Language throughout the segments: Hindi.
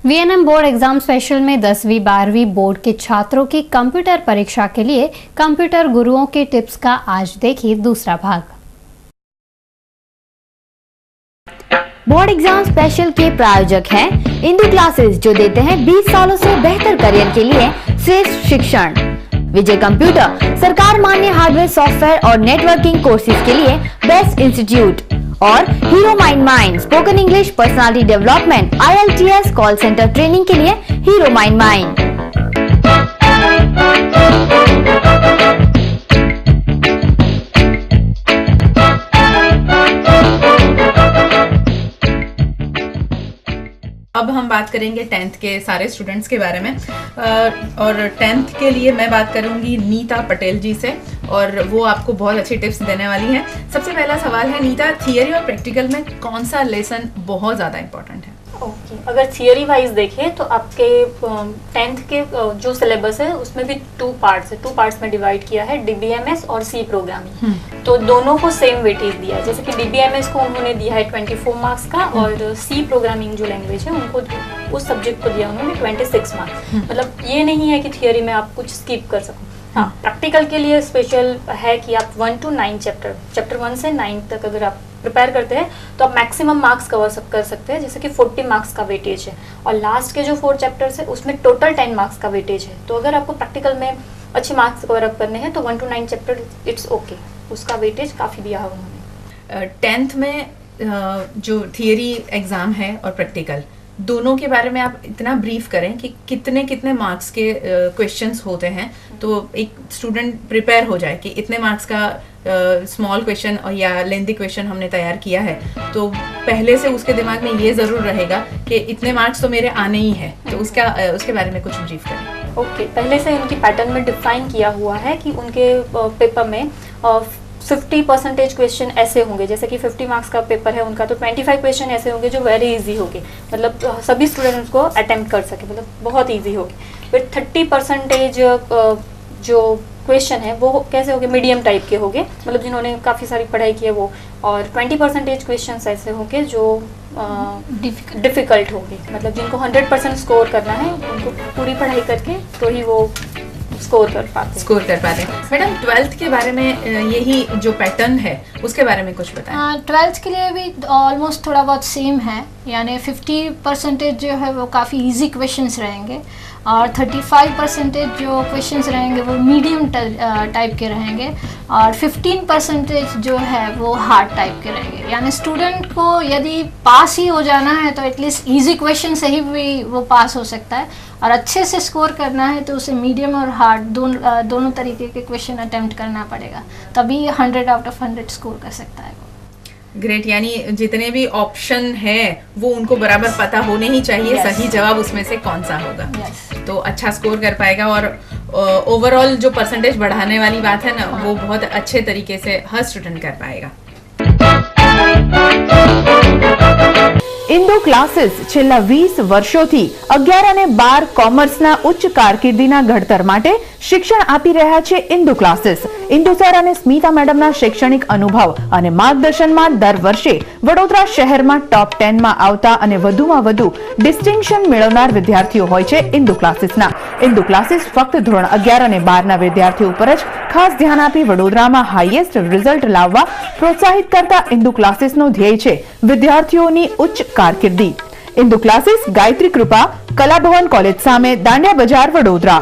वीएनएम बोर्ड एग्जाम स्पेशल में 10वीं 12वीं बोर्ड के छात्रों की कंप्यूटर परीक्षा के लिए कंप्यूटर गुरुओं के टिप्स का आज देखिए दूसरा भाग। बोर्ड एग्जाम स्पेशल के प्रायोजक हैं इंदु क्लासेस, जो देते हैं 20 सालों से बेहतर करियर के लिए श्रेष्ठ शिक्षण। विजय कंप्यूटर सरकार मान्य हार्डवेयर, सॉफ्टवेयर और नेटवर्किंग कोर्सेज के लिए बेस्ट इंस्टीट्यूट। और hero mind spoken English, personality development, IELTS call centre training के लिए हीरो माइंड। अब हम बात करेंगे 10th के सारे स्टूडेंट्स के बारे में और 10th के लिए मैं बात करूंगी नीता पटेल जी से और वो आपको बहुत अच्छी टिप्स देने वाली हैं। सबसे पहला सवाल है नीता, थियरी और प्रैक्टिकल में कौन सा लेसन बहुत ज़्यादा इम्पोर्टेंट है? ओके, अगर थियरी वाइज देखें तो आपके 10th के जो सिलेबस है उसमें भी टू पार्ट्स में डिवाइड किया है, DBMS और C प्रोग्रामिंग। तो दोनों को सेम वेटेज दिया है। जैसे कि DBMS को उन्होंने दिया है 24 मार्क्स का और C प्रोग्रामिंग जो लैंग्वेज है उनको उस सब्जेक्ट को दिया उन्होंने 26 मार्क्स। मतलब ये नहीं है कि थियरी में आप कुछ स्किप कर सको। हाँ, प्रैक्टिकल के लिए स्पेशल है कि आप 1 to 9 चैप्टर 1 से 9 तक अगर आप प्रिपेयर करते हैं तो आप मैक्सिमम मार्क्स कवर कर सकते हैं। जैसे कि 40 मार्क्स का वेटेज है और लास्ट के जो 4 चैप्टर्स है उसमें टोटल 10 मार्क्स का वेटेज है। तो अगर आपको प्रैक्टिकल में अच्छे मार्क्स कवर अप करने हैं तो 1 to 9 चैप्टर इट्स ओके, उसका वेटेज काफ़ी दिया है उन्होंने। 10th में जो थियरी एग्ज़ाम है और प्रैक्टिकल दोनों के बारे में आप इतना ब्रीफ करें कि कितने मार्क्स के क्वेश्चंस होते हैं, तो एक स्टूडेंट प्रिपेयर हो जाए कि इतने मार्क्स का स्मॉल क्वेश्चन और या लेंथी क्वेश्चन हमने तैयार किया है तो पहले से उसके दिमाग में ये ज़रूर रहेगा कि इतने मार्क्स तो मेरे आने ही हैं। तो उसके बारे में कुछ ब्रीफ करें। ओके, पहले से उनकी पैटर्न में डिफाइन किया हुआ है कि उनके पेपर में 50% क्वेश्चन ऐसे होंगे। जैसे कि 50 मार्क्स का पेपर है उनका, तो 25 क्वेश्चन ऐसे होंगे जो वेरी इजी होंगे, मतलब सभी स्टूडेंट्स को अटेम्प्ट कर सके, मतलब बहुत इजी होगी। फिर 30% जो क्वेश्चन है वो कैसे होंगे, मीडियम टाइप के होंगे, मतलब जिन्होंने काफ़ी सारी पढ़ाई की है वो। और 20% क्वेश्चन ऐसे होंगे जो डिफ़िकल्ट होंगे, मतलब जिनको 100% स्कोर करना है, उनको पूरी पढ़ाई करके तो ही वो स्कोर कर पाते हैं। मैडम 12th के बारे में यही जो पैटर्न है उसके बारे में कुछ बताएं। 12th के लिए भी ऑलमोस्ट थोड़ा बहुत सेम है, यानी 50% जो है वो काफ़ी इजी क्वेश्चंस रहेंगे और 35% जो क्वेश्चंस रहेंगे वो मीडियम टाइप के रहेंगे और 15% जो है वो हार्ड टाइप के रहेंगे। यानी स्टूडेंट को यदि पास ही हो जाना है तो एटलीस्ट इजी क्वेश्चन से ही भी वो पास हो सकता है, और अच्छे से स्कोर करना है तो उसे मीडियम और हार्ड दोनों तरीके के क्वेश्चन अटेम्प्ट करना पड़ेगा, तभी 100 आउट ऑफ 100 स्कोर कर सकता है वो। ग्रेट, यानी जितने भी ऑप्शन है वो उनको बराबर पता होने ही चाहिए। Yes. सही जवाब उसमें से कौन सा होगा। Yes. तो अच्छा स्कोर कर पाएगा और ओवरऑल जो परसेंटेज बढ़ाने वाली बात है ना वो बहुत अच्छे तरीके से हर स्टूडेंट कर पाएगा। ઇન્દુ ક્લાસીસ છેલ્લા 20 વર્ષોથી 11 અને 12 કોમર્સના ઉચ્ચ કારકિર્દીના ઘડતર માટે શિક્ષણ આપી રહ્યા છે ઇન્દુ ક્લાસીસ। ઇન્દુ સર અને સ્મિતા મેડમના શૈક્ષણિક અનુભવ અને માર્ગદર્શનમાં દર વર્ષે વડોદરા શહેરમાં ટોપ 10 માં આવતા અને વધુમાં વધુ ડિસ્ટિંક્શન મેળવનાર વિદ્યાર્થીઓ હોય છે ઇન્દુ ક્લાસીસના। ઇન્દુ ક્લાસીસ ફક્ત ધોરણ 11 અને 12 ના વિદ્યાર્થીઓ ઉપર જ ખાસ ધ્યાન આપી વડોદરામાં હાઈએસ્ટ રિઝલ્ટ લાવવા પ્રોત્સાહિત કરતા ઇન્દુ ક્લાસીસનો ધ્યેય છે વિદ્યાર્થીઓની ઉચ્ચ कारकिर्दी। इंदु क्लासेस गायत्री कृपा, कला भवन कॉलेज सामे, दांडिया बाजार, वडोदरा।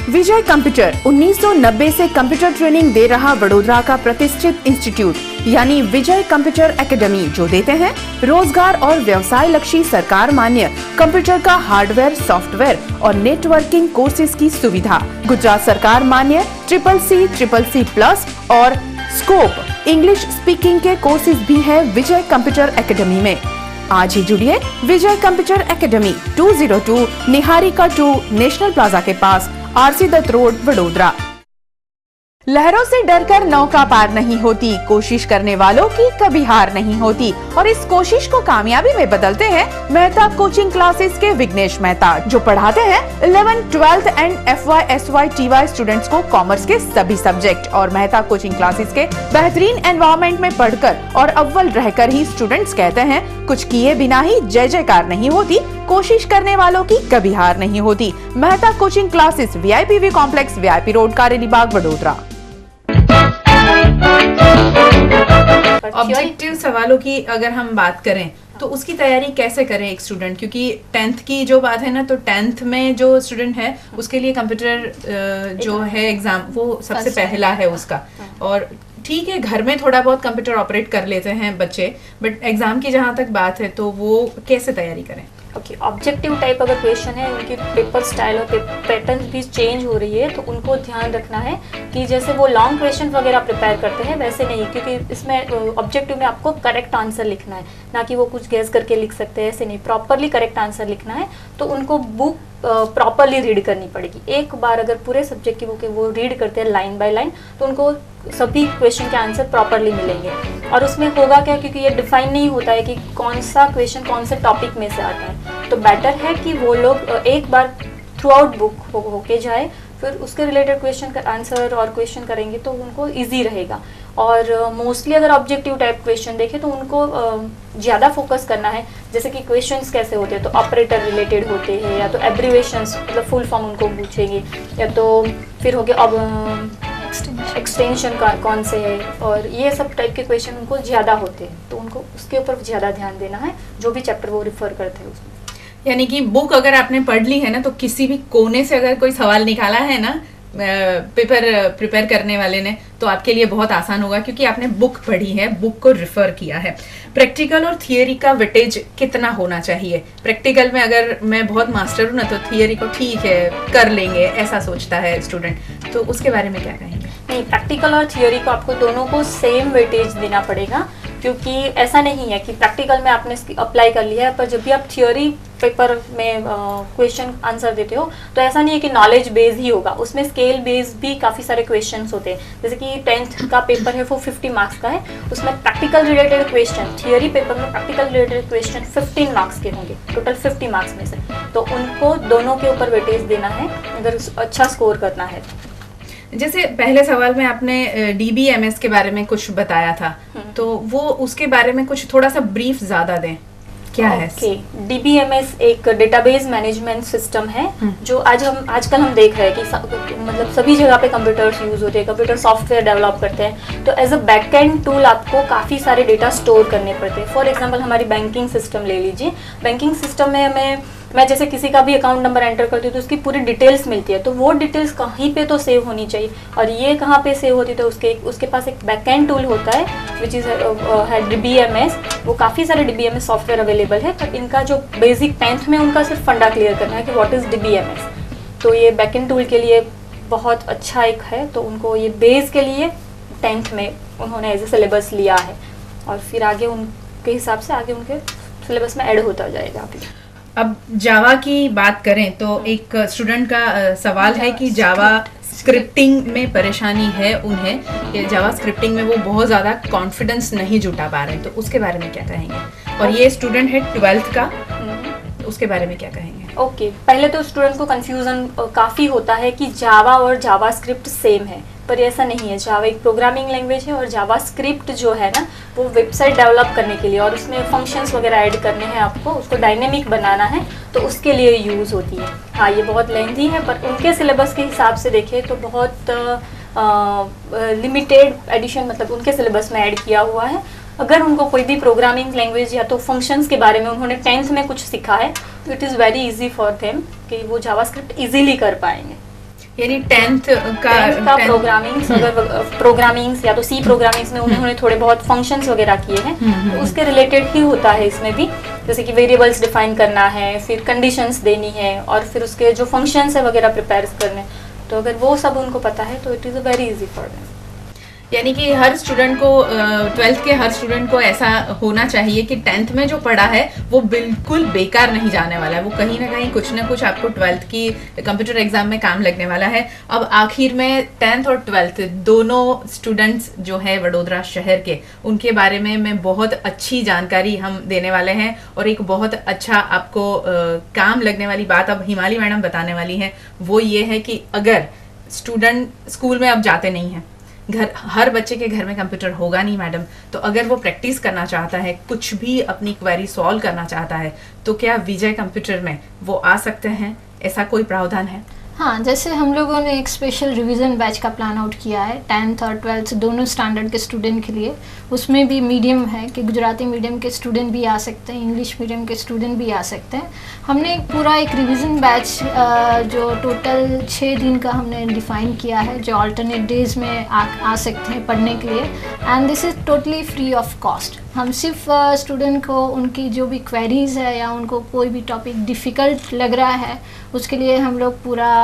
विजय कंप्यूटर 1990 से कंप्यूटर ट्रेनिंग दे रहा वडोदरा का प्रतिष्ठित इंस्टीट्यूट यानी विजय कंप्यूटर एकेडमी, जो देते हैं रोजगार और व्यवसाय लक्षी सरकार मान्य कंप्यूटर का हार्डवेयर, सॉफ्टवेयर और नेटवर्किंग कोर्सेज की सुविधा। गुजरात सरकार मान्य CCC++ और स्कोप इंग्लिश स्पीकिंग के कोर्सेज भी हैं विजय कंप्यूटर एकेडमी में। आज ही जुड़िए Vijay computer academy, 202 Niharika 2 national plaza के पास, RC दत्त रोड, वडोदरा। लहरों से डरकर नौका पार नहीं होती, कोशिश करने वालों की कभी हार नहीं होती। और इस कोशिश को कामयाबी में बदलते हैं मेहता कोचिंग क्लासेस के विघ्नेश मेहता, जो पढ़ाते हैं 11th, 12th and FY, SY, TY students को कॉमर्स के सभी सब्जेक्ट। और मेहता कोचिंग क्लासेस के बेहतरीन एनवायरनमेंट में पढ़कर और अव्वल रहकर ही स्टूडेंट्स कहते हैं कुछ किए बिना ही जय जयकार नहीं होती, कोशिश करने वालों की कभी हार नहीं होती। Mehta coaching classes VIPV complex, VIP road, Kareli Baug, Vadodara. Objective सवालों की अगर हम बात करें तो उसकी तैयारी कैसे करें एक स्टूडेंट, क्योंकि 10th की जो बात है ना, तो 10th में जो स्टूडेंट है उसके लिए कंप्यूटर जो है एग्जाम वो सबसे पहला है उसका। और ठीक है, घर में थोड़ा बहुत कंप्यूटर ऑपरेट कर लेते हैं बच्चे, बट एग्जाम की जहाँ तक बात है तो वो कैसे तैयारी करें? ओके, ऑब्जेक्टिव टाइप अगर क्वेश्चन है, उनकी पेपर स्टाइल और पैटर्न भी चेंज हो रही है, तो उनको ध्यान रखना है कि जैसे वो लॉन्ग क्वेश्चन वगैरह प्रिपेयर करते हैं वैसे नहीं, क्योंकि इसमें ऑब्जेक्टिव में आपको करेक्ट आंसर लिखना है, ना कि वो कुछ गेस करके लिख सकते हैं, ऐसे नहीं, प्रॉपरली करेक्ट आंसर लिखना है। तो उनको बुक प्रॉपरली रीड करनी पड़ेगी। एक बार अगर पूरे सब्जेक्ट की बुक वो रीड करते हैं लाइन बाय लाइन, तो उनको सभी क्वेश्चन के आंसर प्रॉपरली मिलेंगे। और उसमें होगा क्या, क्योंकि ये डिफाइन नहीं होता है कि कौन सा क्वेश्चन कौन से टॉपिक में से आता है, तो बेटर है कि वो लोग एक बार थ्रू आउट बुक होके जाए, फिर उसके रिलेटेड क्वेश्चन का आंसर और क्वेश्चन करेंगे तो उनको इजी रहेगा। और मोस्टली अगर ऑब्जेक्टिव टाइप क्वेश्चन देखें तो उनको ज़्यादा फोकस करना है, जैसे कि क्वेश्चंस कैसे होते हैं, तो ऑपरेटर रिलेटेड होते हैं, या तो एब्रीवेशंस मतलब फुल फॉर्म उनको पूछेंगे, या तो फिर हो गया एक्सटेंशन का कौन से है, और ये सब टाइप के क्वेश्चन उनको ज़्यादा होते हैं, तो उनको उसके ऊपर ज़्यादा ध्यान देना है, जो भी चैप्टर वो रिफ़र करते हैं उसमें। यानी कि बुक अगर आपने पढ़ ली है ना, तो किसी भी कोने से अगर कोई सवाल निकाला है ना पेपर प्रिपेयर करने वाले ने, तो आपके लिए बहुत आसान होगा, क्योंकि आपने बुक पढ़ी है, बुक को रिफर किया है। प्रैक्टिकल और थियरी का वेटेज कितना होना चाहिए? प्रैक्टिकल में अगर मैं बहुत मास्टर हूँ ना, तो थियरी को ठीक है कर लेंगे ऐसा सोचता है स्टूडेंट, तो उसके बारे में क्या कहेंगे? नहीं, प्रैक्टिकल और थियोरी को आपको दोनों को सेम वेटेज देना पड़ेगा, क्योंकि ऐसा नहीं है कि प्रैक्टिकल में आपने अप्लाई कर लिया है, पर जब भी आप थियोरी पेपर में क्वेश्चन आंसर देते हो तो ऐसा नहीं है कि नॉलेज बेस ही होगा, उसमें स्केल बेस भी काफ़ी सारे क्वेश्चंस होते हैं। जैसे कि 10th का पेपर है वो 50 मार्क्स का है, उसमें practical related question, theory paper में प्रैक्टिकल रिलेटेड क्वेश्चन 15 मार्क्स के होंगे, टोटल 50 मार्क्स में से, तो उनको दोनों के ऊपर वेटेज देना है अगर अच्छा स्कोर करना है। जैसे पहले सवाल में आपने DBMS के बारे में कुछ बताया था, तो वो उसके बारे में कुछ थोड़ा सा ब्रीफ ज्यादा दें, क्या है? DBMS एक डेटाबेस मैनेजमेंट सिस्टम है, जो आजकल हम देख रहे हैं कि मतलब सभी जगह पे कंप्यूटर्स यूज होते हैं, कंप्यूटर सॉफ्टवेयर डेवलप करते हैं, तो एज अ बैकएंड टूल आपको काफ़ी सारे डेटा स्टोर करने पड़ते हैं। फॉर एग्जांपल हमारी बैंकिंग सिस्टम ले लीजिए, बैंकिंग सिस्टम में मैं जैसे किसी का भी अकाउंट नंबर एंटर करती हूँ तो उसकी पूरी डिटेल्स मिलती है, तो वो डिटेल्स कहीं पे तो सेव होनी चाहिए, और ये कहाँ पे सेव होती है, तो उसके पास एक बैकएंड टूल होता है विच इज़ है DBMS। वो काफ़ी सारे DBMS सॉफ्टवेयर अवेलेबल है, पर इनका जो बेसिक 10th में उनका सिर्फ फंडा क्लियर करना है कि व्हाट इज़ DBMS, तो ये बैकएंड टूल के लिए बहुत अच्छा एक है, तो उनको ये बेस के लिए 10th में उन्होंने एज ए सिलेबस लिया है, और फिर आगे उनके हिसाब से आगे उनके सिलेबस में ऐड होता जाएगा। अब जावा की बात करें तो एक स्टूडेंट का सवाल है कि जावा स्क्रिप्टिंग में परेशानी है उन्हें, जावा स्क्रिप्टिंग में वो बहुत ज़्यादा कॉन्फिडेंस नहीं जुटा पा रहे हैं, तो उसके बारे में क्या कहेंगे? और ये स्टूडेंट है 12th का, उसके बारे में क्या कहेंगे? ओके, पहले तो स्टूडेंट को कंफ्यूजन काफ़ी होता है कि जावा और जावा स्क्रिप्ट सेम है, पर ऐसा नहीं है। जावा एक प्रोग्रामिंग लैंग्वेज है, और जावा स्क्रिप्ट जो है ना वो वेबसाइट डेवलप करने के लिए, और उसमें फंक्शंस वगैरह ऐड करने हैं आपको, उसको डायनेमिक बनाना है, तो उसके लिए यूज़ होती है। हाँ, ये बहुत लेंथी है, पर उनके सिलेबस के हिसाब से देखें तो बहुत लिमिटेड एडिशन मतलब उनके सिलेबस में ऐड किया हुआ है। अगर उनको कोई भी प्रोग्रामिंग लैंग्वेज या तो फंक्शंस के बारे में उन्होंने 10th में कुछ सीखा है, तो it is very easy for them कि वो जावास्क्रिप्ट इजीली कर पाएंगे। यानी 10th का प्रोग्रामिंग, अगर प्रोग्रामिंग्स या तो सी प्रोग्रामिंग्स में उन्होंने थोड़े बहुत फंक्शंस वगैरह किए हैं, तो उसके रिलेटेड ही होता है इसमें भी, जैसे कि वेरिएबल्स डिफाइन करना है, फिर कंडीशंस देनी है, और फिर उसके जो फंक्शंस है वगैरह प्रिपेयर करने, तो अगर वो सब उनको पता है तो it is very easy for them. यानी कि हर स्टूडेंट को 12th के हर स्टूडेंट को ऐसा होना चाहिए कि 10th में जो पढ़ा है वो बिल्कुल बेकार नहीं जाने वाला है, वो कहीं ना कहीं कुछ ना कुछ आपको 12th की कंप्यूटर एग्जाम में काम लगने वाला है। अब आखिर में 10th और 12th दोनों स्टूडेंट्स जो है वडोदरा शहर के, उनके बारे में मैं बहुत अच्छी जानकारी हम देने वाले हैं और एक बहुत अच्छा आपको काम लगने वाली बात अब हिमाली मैडम बताने वाली है। वो ये है कि अगर स्टूडेंट स्कूल में अब जाते नहीं हैं, घर हर बच्चे के घर में कंप्यूटर होगा नहीं मैडम, तो अगर वो प्रैक्टिस करना चाहता है, कुछ भी अपनी क्वेरी सॉल्व करना चाहता है, तो क्या विजय कंप्यूटर में वो आ सकते हैं? ऐसा कोई प्रावधान है? हाँ, जैसे हम लोगों ने एक स्पेशल रिवीजन बैच का प्लान आउट किया है 10th और 12th दोनों स्टैंडर्ड के स्टूडेंट के लिए। उसमें भी मीडियम है कि गुजराती मीडियम के स्टूडेंट भी आ सकते हैं, इंग्लिश मीडियम के स्टूडेंट भी आ सकते हैं। हमने पूरा एक रिवीजन बैच जो टोटल 6 दिन का हमने डिफ़ाइन किया है, जो अल्टरनेट डेज में आ सकते हैं पढ़ने के लिए, and this is totally free of cost. हम सिर्फ स्टूडेंट को उनकी जो भी क्वेरीज है या उनको कोई भी टॉपिक डिफ़िकल्ट लग रहा है, उसके लिए हम लोग पूरा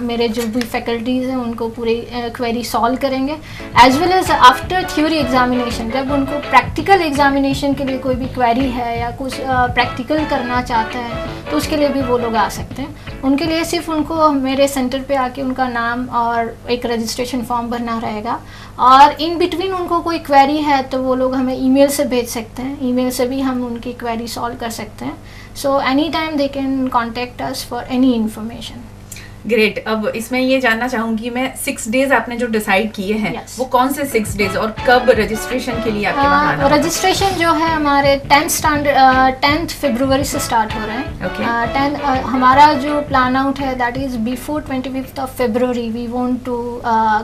मेरे जो भी फैकल्टीज़ हैं उनको पूरी क्वेरी सॉल्व करेंगे, as well as after theory examination. जब उनको प्रैक्टिकल एग्जामिनेशन के लिए कोई भी क्वेरी है या कुछ प्रैक्टिकल करना चाहते हैं, तो उसके लिए भी वो लोग आ सकते हैं। उनके लिए सिर्फ उनको मेरे सेंटर पे आके उनका नाम और एक रजिस्ट्रेशन फॉर्म भरना रहेगा, और इन बिटवीन उनको कोई क्वेरी है तो वो लोग हमें ईमेल से भेज सकते हैं, ईमेल से भी हम उनकी क्वेरी सॉल्व कर सकते हैं। So any time they can contact us for any information. Great. अब इसमें ये जानना चाहूंगी मैं, 6 डेज आपने जो डिसाइड किए हैं, Yes. वो कौन से 6 डेज और कब रजिस्ट्रेशन के लिए आपके वहाँ आना होगा? रजिस्ट्रेशन जो है हमारे 10th फरवरी से स्टार्ट हो रहे हैं। Okay. हमारा जो प्लान आउट है that is before 25th of February we want to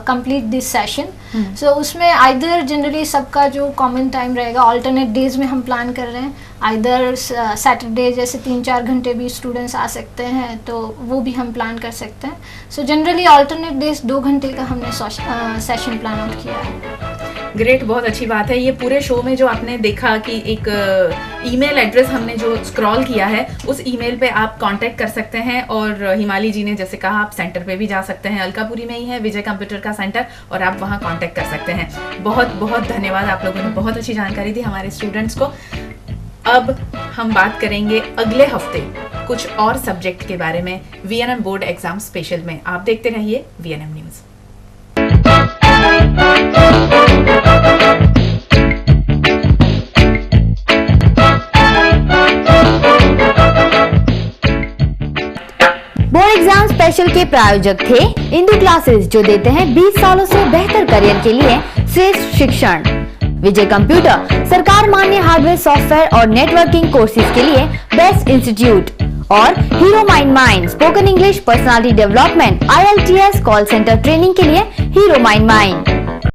complete this session. So उसमें आइदर जनरली सबका जो कॉमन टाइम रहेगा, ऑल्टरनेट डेज में हम प्लान कर रहे हैं, आइदर सैटरडे जैसे 3-4 घंटे भी स्टूडेंट्स आ सकते हैं, तो वो भी हम प्लान कर सकते हैं। सो जनरली ऑल्टरनेट डेज 2 घंटे का हमने सेशन प्लान आउट किया है। ग्रेट, बहुत अच्छी बात है। ये पूरे शो में जो आपने देखा कि एक ईमेल एड्रेस हमने जो स्क्रॉल किया है, उस ईमेल पे आप कांटेक्ट कर सकते हैं, और हिमाली जी ने जैसे कहा आप सेंटर पे भी जा सकते हैं, अलकापुरी में ही है विजय कंप्यूटर का सेंटर, और आप वहाँ कांटेक्ट कर सकते हैं। बहुत बहुत धन्यवाद, आप लोगों ने बहुत अच्छी जानकारी दी हमारे स्टूडेंट्स को। अब हम बात करेंगे अगले हफ्ते कुछ और सब्जेक्ट के बारे में VNM बोर्ड एग्जाम स्पेशल में। आप देखते रहिए VNM news. Board exam special के प्रायोजक थे इंदु क्लासेस, जो देते हैं 20 सालों से बेहतर करियर के लिए श्रेष्ठ शिक्षण। विजय कंप्यूटर सरकार मान्य हार्डवेयर, सॉफ्टवेयर और नेटवर्किंग कोर्सेज के लिए बेस्ट इंस्टीट्यूट। और hero mind spoken English, personality development, IELTS, call centre training के लिए हीरो माइंड।